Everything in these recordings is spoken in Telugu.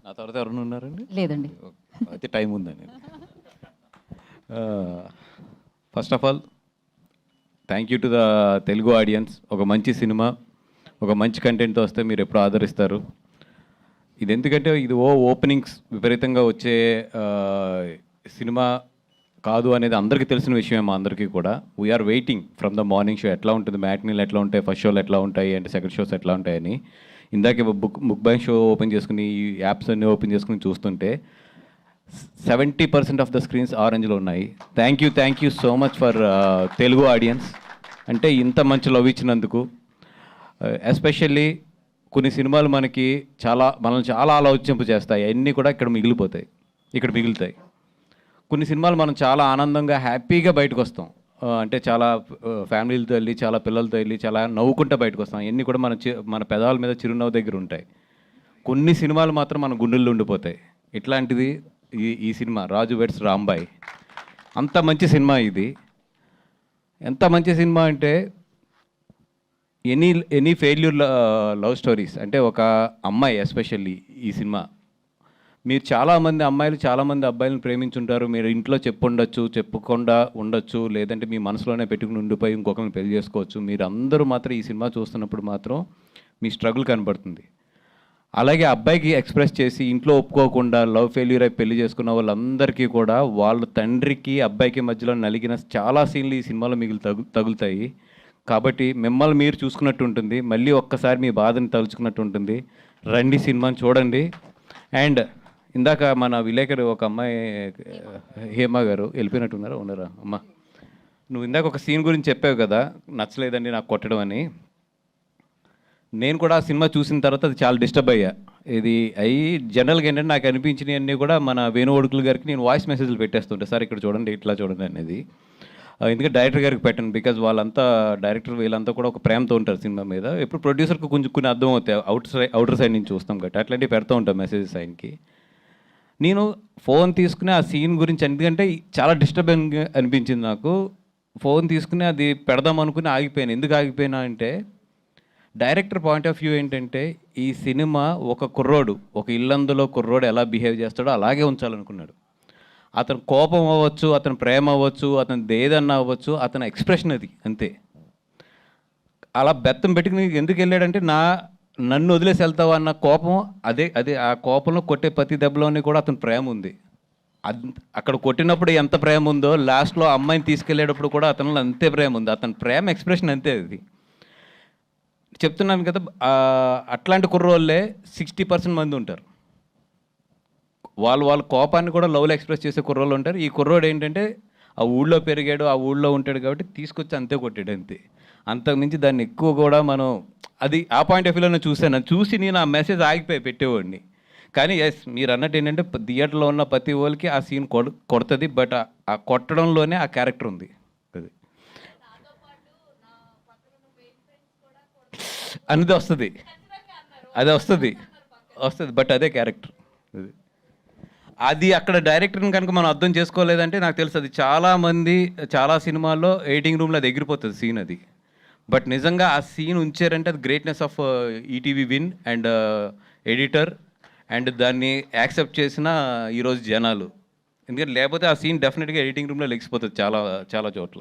నా తర్వాత ఎవరైనా ఉన్నారండి? లేదండి. అయితే టైం ఉందండి. First of all thank you to the Telugu audience. ఒక మంచి సినిమా, ఒక మంచి కంటెంట్తో వస్తే మీరు ఎప్పుడు ఆదరిస్తారు. ఇది ఎందుకంటే ఇది ఓపెనింగ్స్ విపరీతంగా వచ్చే సినిమా కాదు అనేది అందరికీ తెలిసిన విషయమే. మా అందరికీ కూడా we're waiting from the morning show ఎట్లా ఉంటుంది, మ్యాట్నీలు ఎట్లా ఉంటాయి, ఫస్ట్ షోలు ఎట్లా ఉంటాయి అంటే సెకండ్ షోస్ ఎట్లా ఉంటాయని. ఇందాక బుక్ బై షో ఓపెన్ చేసుకుని ఈ యాప్స్ అన్నీ ఓపెన్ చేసుకుని చూస్తుంటే 70% ఆఫ్ ద స్క్రీన్స్ ఆరెంజ్లో ఉన్నాయి. Thank you so much for Telugu audience. అంటే ఇంత మంచి లవ్ ఇచ్చినందుకు. ఎస్పెషల్లీ కొన్ని సినిమాలు మనల్ని చాలా ఆలోచింపు చేస్తాయి. అన్నీ కూడా ఇక్కడ మిగులుతాయి. కొన్ని సినిమాలు మనం చాలా ఆనందంగా హ్యాపీగా బయటకు వస్తాం. అంటే చాలా ఫ్యామిలీలతో వెళ్ళి, చాలా పిల్లలతో వెళ్ళి, చాలా నవ్వుకుంటూ బయటకు వస్తాం. అన్నీ కూడా మన పెదాల మీద చిరునవ్వు దగ్గర ఉంటాయి. కొన్ని సినిమాలు మాత్రం మన గుండెల్లో ఉండిపోతాయి. ఇట్లాంటిది ఈ సినిమా రాజు వెడ్స్ రాంబాయ్. అంత మంచి సినిమా ఇది. ఎంత మంచి సినిమా అంటే ఎనీ ఫెయిల్యూర్ లవ్ స్టోరీస్. అంటే ఒక అమ్మాయి ఎస్పెషల్లీ ఈ సినిమా, మీరు చాలామంది అబ్బాయిలను ప్రేమించుంటారు. మీరు ఇంట్లో చెప్పకుండా ఉండొచ్చు, లేదంటే మీ మనసులోనే పెట్టుకుని ఉండిపోయి ఇంకొకరిని పెళ్లి చేసుకోవచ్చు. మీరు అందరూ మాత్రం ఈ సినిమా చూస్తున్నప్పుడు మాత్రం మీ స్ట్రగుల్ కనబడుతుంది. అలాగే అబ్బాయికి ఎక్స్ప్రెస్ చేసి ఇంట్లో ఒప్పుకోకుండా లవ్ ఫెయిల్యూర్ అయి పెళ్లి చేసుకున్న వాళ్ళందరికీ కూడా వాళ్ళ తండ్రికి అబ్బాయికి మధ్యలో నలిగిన చాలా సీన్లు ఈ సినిమాలో తగులుతాయి. కాబట్టి మిమ్మల్ని మీరు చూసుకున్నట్టు ఉంటుంది, మళ్ళీ ఒక్కసారి మీ బాధని తలుచుకున్నట్టు ఉంటుంది. రండి, సినిమాని చూడండి. అండ్ ఇందాక మన విలేకరు ఒక అమ్మాయి హేమ గారు వెళ్ళిపోయినట్టున్నారా, ఉన్నారా అమ్మ? నువ్వు ఇందాక ఒక సీన్ గురించి చెప్పావు కదా, నచ్చలేదండి నాకు కొట్టడం అని. నేను కూడా ఆ సినిమా చూసిన తర్వాత అది చాలా డిస్టర్బ్ అయ్యా. జనరల్గా ఏంటంటే నాకు అనిపించినవి అన్నీ కూడా మన వేణుగోడుకుల గారికి నేను వాయిస్ మెసేజ్లు పెట్టేస్తుంటే, సార్ ఇక్కడ చూడండి, ఇట్లా చూడండి అనేది. ఎందుకంటే డైరెక్టర్ గారికి పెట్టండి, బికాజ్ డైరెక్టర్ వీళ్ళంతా కూడా ఒక ప్రేమతో ఉంటారు సినిమా మీద. ఎప్పుడు ప్రొడ్యూసర్కి కొన్ని అర్థం అవుతాయి, అవుటర్ సైడ్ నుంచి చూస్తాం కాబట్టి అట్లాంటివి పెడుతూ ఉంటాం మెసేజెస్ ఆయనకి. నేను ఫోన్ తీసుకుని ఆ సీన్ గురించి, ఎందుకంటే చాలా డిస్టర్బింగ్ అనిపించింది నాకు. ఫోన్ తీసుకుని అది పెడదాం అనుకుని ఆగిపోయాను. ఎందుకు ఆగిపోయినా అంటే, డైరెక్టర్ పాయింట్ ఆఫ్ వ్యూ ఏంటంటే ఈ సినిమా ఒక ఇల్లందులో కుర్రోడు ఎలా బిహేవ్ చేస్తాడో అలాగే ఉంచాలనుకున్నాడు. అతని కోపం అవ్వచ్చు, అతని ప్రేమ అవ్వచ్చు, అతని దేదన్నా అవ్వచ్చు, అతని ఎక్స్ప్రెషన్ అది అంతే. అలా బెత్తం పెట్టుకుని ఎందుకు వెళ్ళాడంటే నన్ను వదిలేసి వెళ్తావా అన్న కోపం, అదే ఆ కోపంలో కొట్టే ప్రతి దెబ్బలోని కూడా అతని ప్రేమ ఉంది. అక్కడ కొట్టినప్పుడు ఎంత ప్రేమ ఉందో లాస్ట్లో అమ్మాయిని తీసుకెళ్ళేటప్పుడు కూడా అతనిలో అంతే ప్రేమ ఉంది. అతని ప్రేమ ఎక్స్ప్రెషన్ అంతే. అది చెప్తున్నాను కదా, అట్లాంటి కుర్రోళ్ళే 60% మంది ఉంటారు. వాళ్ళ కోపాన్ని కూడా లవ్లో ఎక్స్ప్రెస్ చేసే కుర్రోళ్ళు ఉంటారు. ఈ కుర్రోడు ఏంటంటే ఆ ఊళ్ళో పెరిగాడు, ఆ ఊళ్ళో ఉంటాడు కాబట్టి తీసుకొచ్చి అంతే కొట్టాడు అంతే. అంతకుమించి దాన్ని ఎక్కువ కూడా మనం ఆ పాయింట్ ఆఫ్ వ్యూలో చూసి నేను ఆ మెసేజ్ ఆగిపోయి పెట్టేవాడిని. కానీ మీరు అన్నట్టు ఏంటంటే థియేటర్లో ఉన్న ప్రతి వాళ్ళకి ఆ సీన్ కొడుతుంది. బట్ ఆ కొట్టడంలోనే ఆ క్యారెక్టర్ ఉంది. అనేది వస్తుంది. బట్ అదే క్యారెక్టర్. అది అక్కడ డైరెక్టర్ని కనుక మనం అర్థం చేసుకోలేదంటే నాకు తెలుసు అది చాలా సినిమాల్లో ఎడిటింగ్ రూమ్లో అది ఎగిరిపోతుంది సీన్ అది. బట్ నిజంగా ఆ సీన్ ఉంచారంటే అది greatness of ETV win and editor and దాన్ని యాక్సెప్ట్ చేసిన ఈరోజు జనాలు. ఎందుకంటే లేకపోతే ఆ సీన్ డెఫినెట్గా ఎడిటింగ్ రూమ్లో లెగిసిపోతుంది చాలా చోట్ల.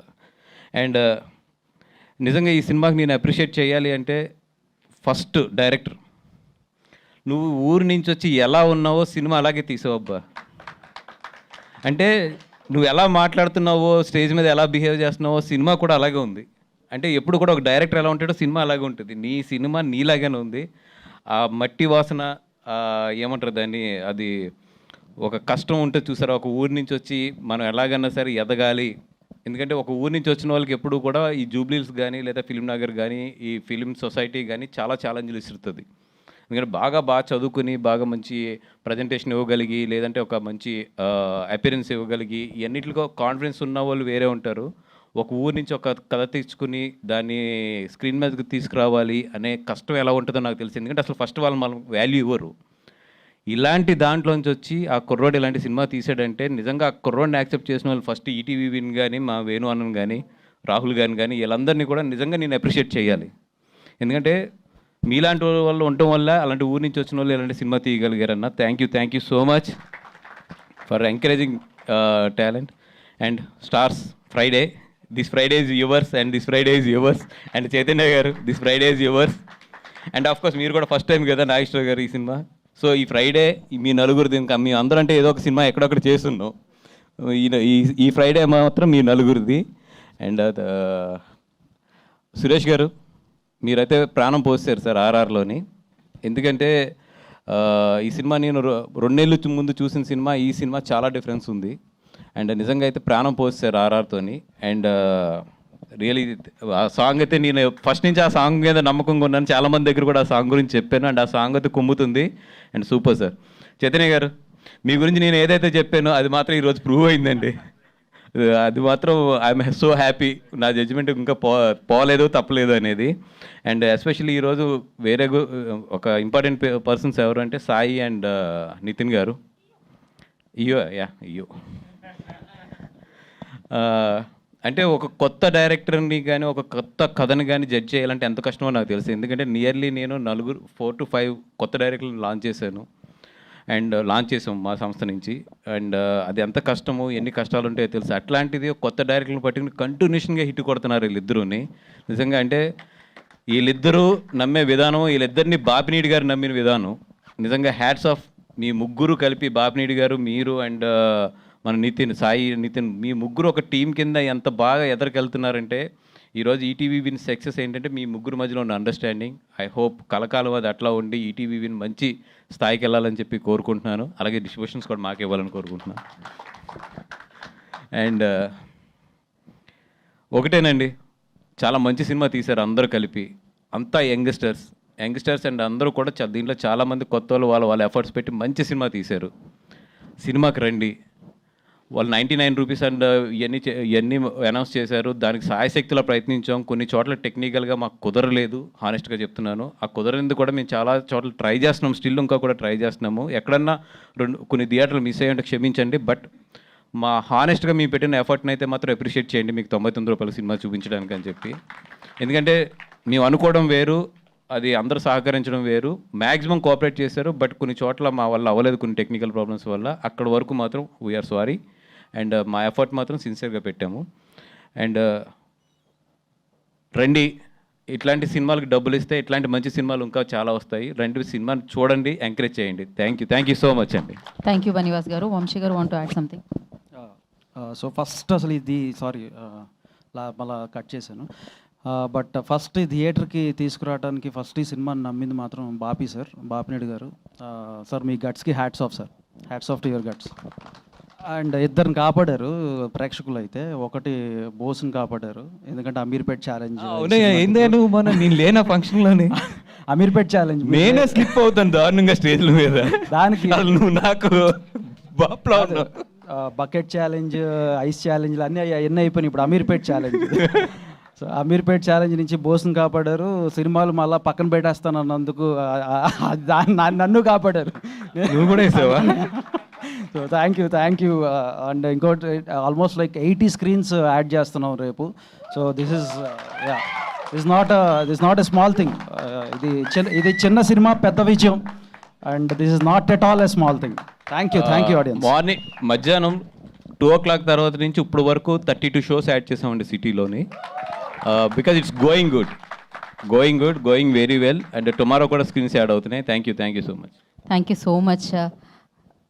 అండ్ నిజంగా ఈ సినిమాకి నేను అప్రిషియేట్ చేయాలి అంటే, ఫస్ట్ డైరెక్టర్, నువ్వు ఊరి నుంచి వచ్చి ఎలా ఉన్నావో సినిమా అలాగే తీసావబ్బా. అంటే నువ్వు ఎలా మాట్లాడుతున్నావో, స్టేజ్ మీద ఎలా బిహేవ్ చేస్తున్నావో సినిమా కూడా అలాగే ఉంది. అంటే ఎప్పుడు కూడా ఒక డైరెక్టర్ ఎలా ఉంటాడో సినిమా అలాగే ఉంటుంది. నీ సినిమా నీలాగానే ఉంది. ఆ మట్టి వాసన, ఏమంటారు దాన్ని, అది ఒక కష్టం ఉంటుంది చూసారా. ఒక ఊరి నుంచి వచ్చి మనం ఎలాగన్నా సరే ఎదగాలి. ఎందుకంటే ఒక ఊరి నుంచి వచ్చిన వాళ్ళకి ఎప్పుడు కూడా ఈ జూబ్లీస్ కానీ లేదా ఫిల్మ్ నగర్ కానీ ఈ ఫిల్మ్ సొసైటీ కానీ చాలా ఛాలెంజ్లు ఇస్తుంది. ఎందుకంటే బాగా చదువుకుని బాగా మంచి ప్రజెంటేషన్ ఇవ్వగలిగి, లేదంటే ఒక మంచి అపిరెన్స్ ఇవ్వగలిగి, ఇవన్నిటిలో కాన్ఫిడెన్స్ ఉన్న వాళ్ళు వేరే ఉంటారు. ఒక ఊరి నుంచి ఒక కథ తెచ్చుకుని దాన్ని స్క్రీన్ మీదకి తీసుకురావాలి అనే కష్టం ఎలా ఉంటుందో నాకు తెలిసింది. ఎందుకంటే అసలు ఫస్ట్ వాళ్ళు మనకు వాల్యూ ఇవ్వరు. ఇలాంటి దాంట్లోంచి వచ్చి ఆ కుర్రోడు ఇలాంటి సినిమా తీసాడంటే నిజంగా ఆ కుర్రోడిని యాక్సెప్ట్ చేసిన వాళ్ళు ఫస్ట్ ఈటీవీ విన్ కానీ, మా వేణు అన్నన్ కానీ, రాహుల్ గారిని కానీ, వీళ్ళందరినీ కూడా నిజంగా నేను అప్రిషియేట్ చేయాలి. ఎందుకంటే మీలాంటి వాళ్ళు ఉండటం వల్ల అలాంటి ఊరి నుంచి వచ్చిన వాళ్ళు ఇలాంటి సినిమా తీయగలిగారన్న. Thank you so much for encouraging talent. And stars Friday, this Friday is yours and this Friday is yours. And Chaitanya గారు, this Friday is yours. And of course మీరు కూడా ఫస్ట్ టైం కదా నాగేశ్వర గారు ఈ సినిమా. సో ఈ ఫ్రైడే మీ నలుగురిది, ఇంకా మీ అందరూ అంటే ఏదో ఒక సినిమా ఎక్కడొక్కడ చేస్తున్నాం, ఈ ఫ్రైడే మాత్రం మీ నలుగురిది. అండ్ సురేష్ గారు, మీరైతే ప్రాణం పోసారు సార్ ఆర్ఆర్లోని. ఎందుకంటే ఈ సినిమా నేను 2 నెలలు ముందు చూసిన సినిమా, ఈ సినిమా చాలా డిఫరెన్స్ ఉంది. అండ్ నిజంగా అయితే ప్రాణం పోసారు ఆర్ఆర్తోని. అండ్ రియలీ ఆ సాంగ్ అయితే నేను ఫస్ట్ నుంచి ఆ సాంగ్ మీద నమ్మకంగా ఉన్నాను. చాలామంది దగ్గర కూడా ఆ సాంగ్ గురించి చెప్పాను. అండ్ ఆ సాంగ్ అయితే కుమ్ముతుంది. And super sir. చైతన్య గారు, మీ గురించి నేను ఏదైతే చెప్పానో అది మాత్రం ఈరోజు ప్రూవ్ అయిందండి. అది మాత్రం ఐఎమ్ సో హ్యాపీ. నా జడ్జిమెంట్ ఇంకా పోలేదు, తప్పలేదు అనేది. అండ్ ఎస్పెషల్లీ ఈరోజు వేరే ఒక ఇంపార్టెంట్ పర్సన్స్ ఎవరు అంటే సాయి అండ్ నితిన్ గారు. అయ్యో అంటే ఒక కొత్త డైరెక్టర్ని కానీ ఒక కొత్త కథని కానీ జడ్జ్ చేయాలంటే ఎంత కష్టమో నాకు తెలుసు. ఎందుకంటే నియర్లీ నేను 4 to 5 కొత్త డైరెక్టర్లను లాంచ్ చేసాం మా సంస్థ నుంచి. అండ్ అది ఎంత కష్టమో, ఎన్ని కష్టాలు ఉంటాయో తెలుసు. అట్లాంటిది కొత్త డైరెక్టర్లను పట్టుకుని కంటిన్యూషన్గా హిట్ కొడుతున్నారు వీళ్ళిద్దరూని. నిజంగా అంటే వీళ్ళిద్దరూ నమ్మే విధానం, వీళ్ళిద్దరిని బాపినీడి గారు నమ్మిన విధానం నిజంగా హ్యాట్స్ ఆఫ్. మీ ముగ్గురు కలిపి, బాపినీడి గారు, మీరు అండ్ మన సాయి నితిన్, మీ ముగ్గురు ఒక టీం కింద ఎంత బాగా ఎదరికెళ్తున్నారంటే ఈరోజు ఈటీవీ విన్ సక్సెస్ ఏంటంటే మీ ముగ్గురు మధ్యలో ఉన్న అండర్స్టాండింగ్. ఐ హోప్ కలకాలం అది అట్లా ఉండి ఈటీవీ విన్ మంచి స్థాయికి వెళ్ళాలని చెప్పి కోరుకుంటున్నాను. అలాగే డిస్ట్రిబ్యూషన్స్ కూడా మాకు ఇవ్వాలని కోరుకుంటున్నాను. అండ్ ఒకటేనండి, చాలా మంచి సినిమా తీశారు అందరూ కలిపి. అంతా యంగ్స్టర్స్ అండ్ అందరూ కూడా దీంట్లో చాలామంది కొత్త వాళ్ళ ఎఫర్ట్స్ పెట్టి మంచి సినిమా తీశారు. సినిమాకి రండి. వాళ్ళు 99 రూపీస్ అండ్ ఇవన్నీ అనౌన్స్ చేశారు. దానికి సాయశక్తిలో ప్రయత్నించాం. కొన్ని చోట్ల టెక్నికల్గా మాకు కుదరలేదు, హానెస్ట్గా చెప్తున్నాను. ఆ కుదరనింది కూడా మేము చాలా చోట్ల ట్రై చేస్తున్నాం, స్టిల్ ఇంకా కూడా ట్రై చేస్తున్నాము. ఎక్కడన్నా కొన్ని థియేటర్లు మిస్ అయ్యంటే క్షమించండి. బట్ మా హానెస్ట్గా మేము పెట్టిన ఎఫర్ట్ని అయితే మాత్రం అప్రిషియేట్ చేయండి, మీకు 99 రూపాయల సినిమా చూపించడానికి అని చెప్పి. ఎందుకంటే మేము అనుకోవడం వేరు, అది అందరూ సహకరించడం వేరు. మ్యాక్సిమం కోఆపరేట్ చేశారు. బట్ కొన్ని చోట్ల మా వల్ల అవ్వలేదు, కొన్ని టెక్నికల్ ప్రాబ్లమ్స్ వల్ల. అక్కడ వరకు మాత్రం వీఆర్ సారీ. అండ్ మా ఎఫర్ట్ మాత్రం సిన్సియర్గా పెట్టాము. అండ్ రండి, ఇట్లాంటి సినిమాలకు డబ్బులు ఇస్తే ఇట్లాంటి మంచి సినిమాలు ఇంకా చాలా వస్తాయి. రండి, సినిమాని చూడండి, ఎంకరేజ్ చేయండి. థ్యాంక్ యూ సో మచ్ అండి. థ్యాంక్ యూ బనివాస్ గారు. వంశీ గారు want to add something. So first అసలు ఇది మళ్ళా కట్ చేశాను. బట్ ఫస్ట్ ఈ థియేటర్కి తీసుకురావడానికి ఫస్ట్ ఈ సినిమాని నమ్మింది మాత్రం బాపినేడు గారు. సార్ మీ గట్స్కి hats off sir, hats off to your guts. And ఇద్దరిని కాపాడారు ప్రేక్షకులు అయితే. ఒకటి బోస్ని కాపాడారు, ఎందుకంటే అమీర్పేట్ ఛాలెంజ్ నేను లేనా ఫంక్షన్లోనే అమీర్పేట్ ఛాలెంజ్ నేనే స్లిప్ అవుతాను దారుణంగా స్టేజ్ల మీద. దానికి నువ్వు నాకు బకెట్ ఛాలెంజ్, ఐస్ ఛాలెంజ్లు అన్నీ అయిపోయినాయి. ఇప్పుడు Ameerpet challenge. So Ameerpet challenge నుంచి బోస్ని కాపాడారు. సినిమాలు మళ్ళీ పక్కన పెట్టేస్తాను అన్నందుకు నన్ను కాపాడారు. నువ్వు కూడా వేసావా? So thank you. అండ్ ఇంకోటి ఆల్మోస్ట్ లైక్ 80 స్క్రీన్స్ యాడ్ చేస్తున్నాం రేపు. So this is not a small thing. ఇది చిన్న సినిమా పెద్ద విజయం. And this is not at all a small thing. Thank you audience. Morning మధ్యాహ్నం 2 o'clock తర్వాత నుంచి ఇప్పుడు వరకు 32 షోస్ యాడ్ చేసామండి సిటీలోని. Because it's going good, going very well. And tomorrow కూడా స్క్రీన్స్ యాడ్ అవుతున్నాయి. Thank you so much. Thank you so much.